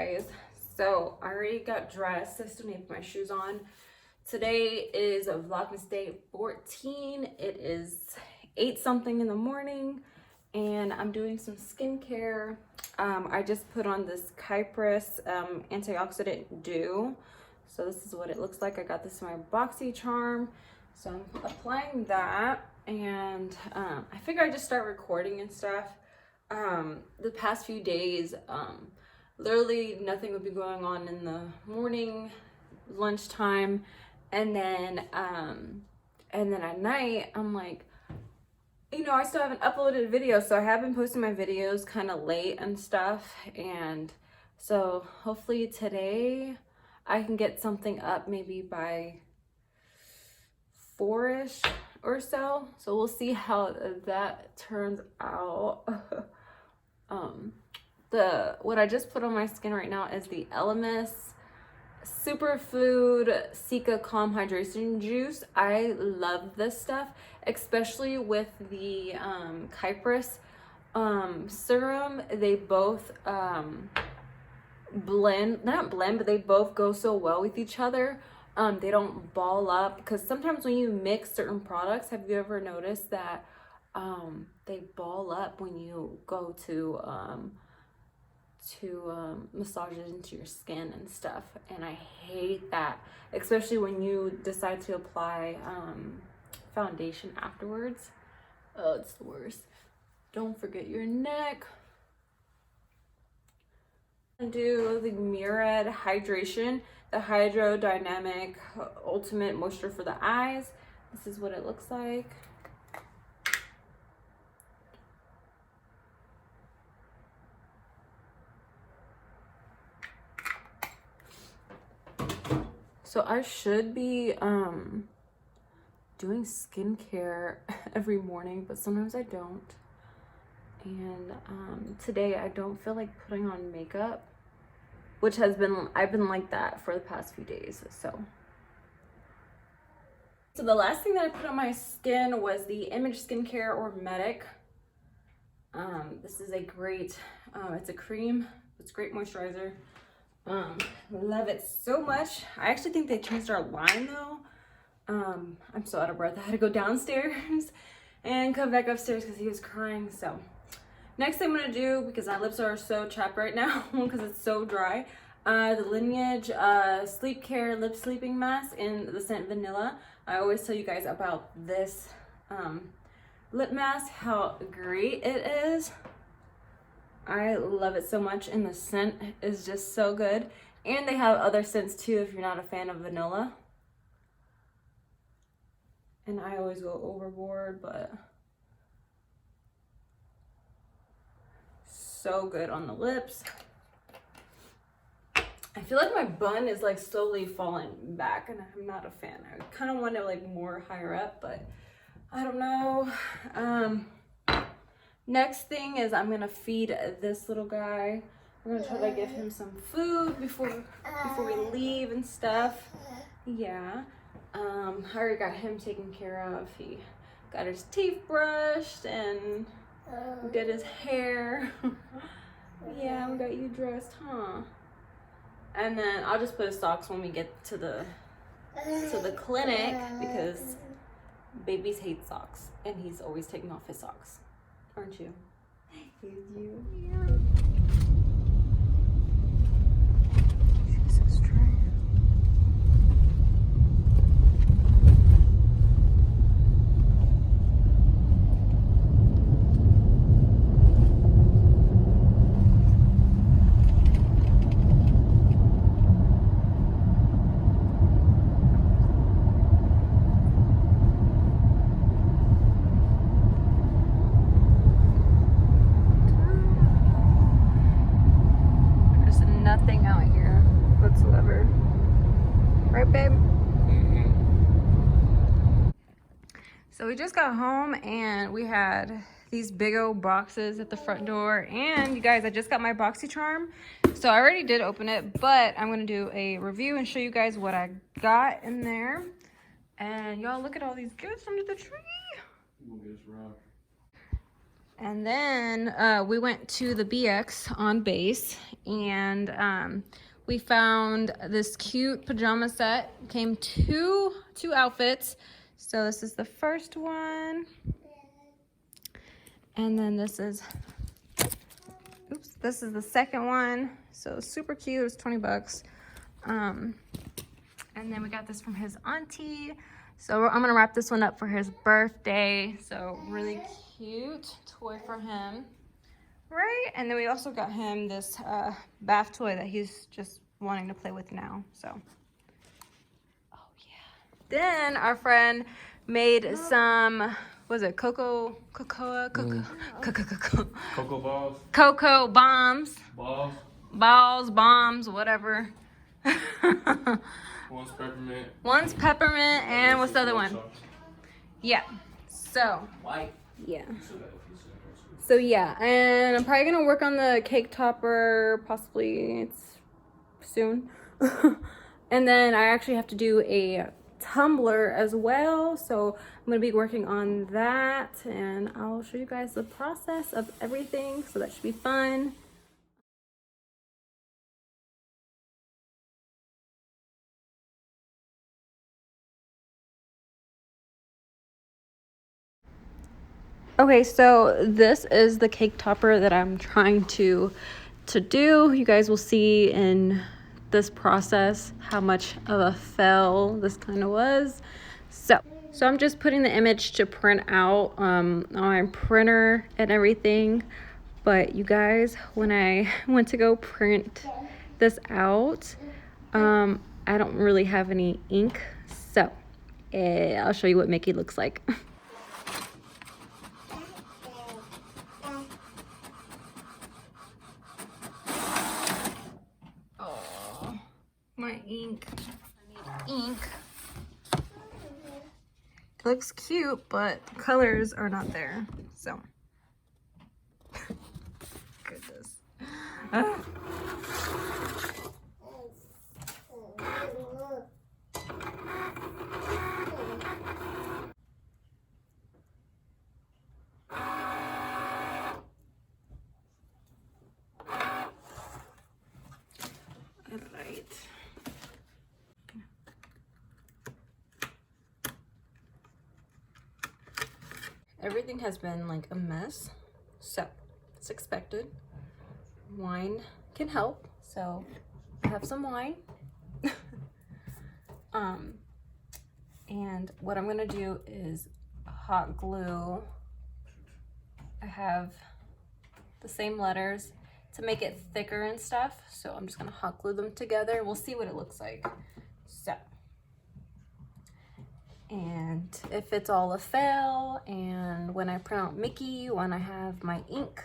guys. So I already got dressed. I still need to put my shoes on. Today is a Vlogmas day 14. It is 8 something in the morning and I'm doing some skincare. I just put on this Kypress antioxidant dew. So this is what it looks like. I got this in my BoxyCharm. So I'm applying that and I figure I just start recording and stuff. The past few days, literally nothing would be going on in the morning, lunchtime, and then at night, I'm like, you know, I still haven't uploaded videos, so I have been posting my videos kind of late and stuff, and so hopefully today I can get something up maybe by 4-ish or so. So we'll see how that turns out. What I just put on my skin right now is the Elemis Superfood Sika Calm Hydration Juice. I love this stuff, especially with the Kypress serum. They both not blend, but they both go so well with each other. They don't ball up, because sometimes when you mix certain products, have you ever noticed that they ball up when you go to massage it into your skin and stuff, and I hate that, especially when you decide to apply foundation afterwards. Oh, it's the worst. Don't forget your neck. And do the Murad Hydration, the Hydrodynamic Ultimate Moisture for the eyes. This is what it looks like. So I should be doing skincare every morning, but sometimes I don't. And today I don't feel like putting on makeup, which I've been like that for the past few days. So the last thing that I put on my skin was the Image Skincare or Medic. This is a great, it's a cream. It's a great moisturizer. Love it so much. I actually think they changed our line though. I'm so out of breath. I had to go downstairs and come back upstairs because he was crying. So next thing I'm gonna do, because my lips are so chapped right now because it's so dry, the Lineage Sleep Care Lip Sleeping Mask in the scent Vanilla. I always tell you guys about this lip mask, how great it is. I love it so much, and the scent is just so good. And they have other scents too if you're not a fan of vanilla. And I always go overboard, but so good on the lips. I feel like my bun is like slowly falling back, and I'm not a fan. I kind of want it like more higher up, but I don't know. Next thing is I'm gonna feed this little guy. I'm gonna try to give him some food before we leave and stuff. Yeah. I already got him taken care of. He got his teeth brushed and did his hair. Yeah, we got you dressed, huh? And then I'll just put his socks when we get to the clinic, because babies hate socks and he's always taking off his socks. Aren't you? Here's you. Yeah. So we just got home and we had these big old boxes at the front door. And you guys, I just got my BoxyCharm. So I already did open it, but I'm gonna do a review and show you guys what I got in there. And y'all look at all these gifts under the tree. And then we went to the BX on base, and we found this cute pajama set. Came two outfits. So this is the first one, and then this is the second one. So super cute. It was 20 bucks. And then we got this from his auntie. So I'm gonna wrap this one up for his birthday. So really cute toy for him, right? And then we also got him this bath toy that he's just wanting to play with now. So, oh yeah. Then our friend made some, was it cocoa balls. Cocoa bombs. Bombs, whatever. One's peppermint, and what's the other one? Yeah. So. White. Yeah. So yeah, and I'm probably gonna work on the cake topper, possibly soon. And then I actually have to do a tumbler as well, so I'm gonna be working on that, and I'll show you guys the process of everything, so that should be fun. Okay, so this is the cake topper that I'm trying to do. You guys will see in this process how much of a fail this kind of was. So I'm just putting the image to print out on my printer and everything. But you guys, when I went to go print this out, I don't really have any ink. So I'll show you what Mickey looks like. My ink. I need ink. It looks cute, but the colors are not there. So, goodness. All right. Everything has been like a mess, so it's expected. Wine can help, so I have some wine. And what I'm gonna do is hot glue. I have the same letters to make it thicker and stuff, so I'm just gonna hot glue them together. We'll see what it looks like. So. And if it's all a fail, and when I print out Mickey, when I have my ink,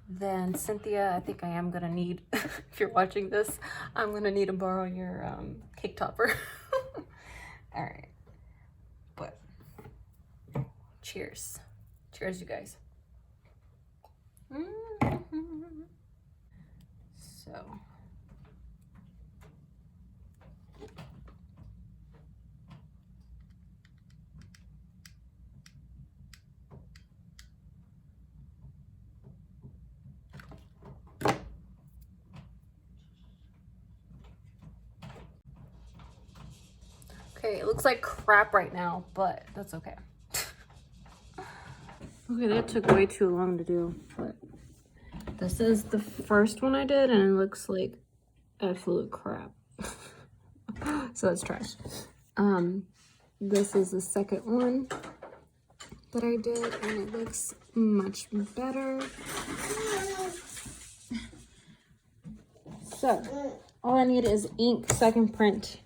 then Cynthia, I think I am gonna need, if you're watching this, I'm gonna need to borrow your cake topper. All right, but cheers. Cheers, you guys. So. Okay, it looks like crap right now, but that's okay. Okay, that took way too long to do, but this is the first one I did, and it looks like absolute crap. So that's trash. This is the second one that I did, and it looks much better. So all I need is ink so I can print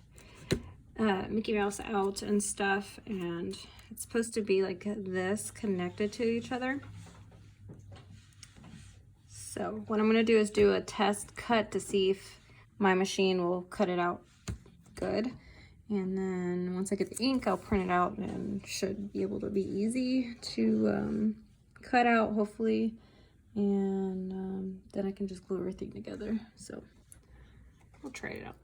Mickey Mouse out and stuff, and it's supposed to be like this, connected to each other. So what I'm gonna do is do a test cut to see if my machine will cut it out good, and then once I get the ink, I'll print it out, and should be able to be easy to cut out, hopefully, and then I can just glue everything together. So we'll try it out.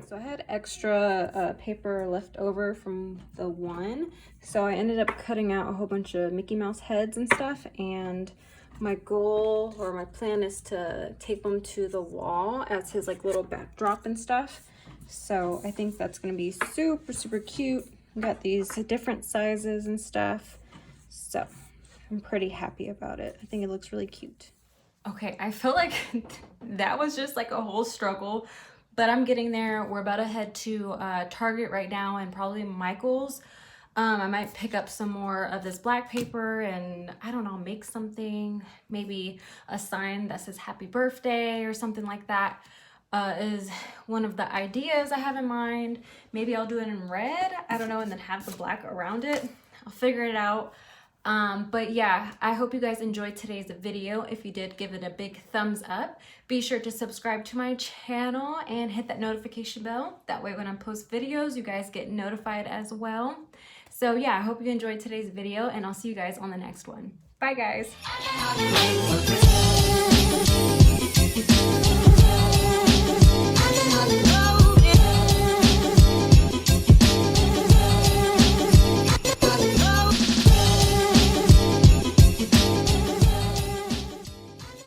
So I had extra paper left over from the one, so I ended up cutting out a whole bunch of Mickey Mouse heads and stuff, and my goal or my plan is to tape them to the wall as his like little backdrop and stuff. So I think that's gonna be super, super cute. Got these different sizes and stuff, so I'm pretty happy about it. I think it looks really cute. Okay, I feel like that was just like a whole struggle, but I'm getting there. We're about to head to Target right now and probably Michael's. I might pick up some more of this black paper and I don't know, make something, maybe a sign that says happy birthday or something like that. Is one of the ideas I have in mind. Maybe I'll do it in red, I don't know, and then have the black around it. I'll figure it out. But yeah, I hope you guys enjoyed today's video. If you did, give it a big thumbs up. Be sure to subscribe to my channel and hit that notification bell. That way when I post videos, you guys get notified as well. So yeah, I hope you enjoyed today's video and I'll see you guys on the next one. Bye guys.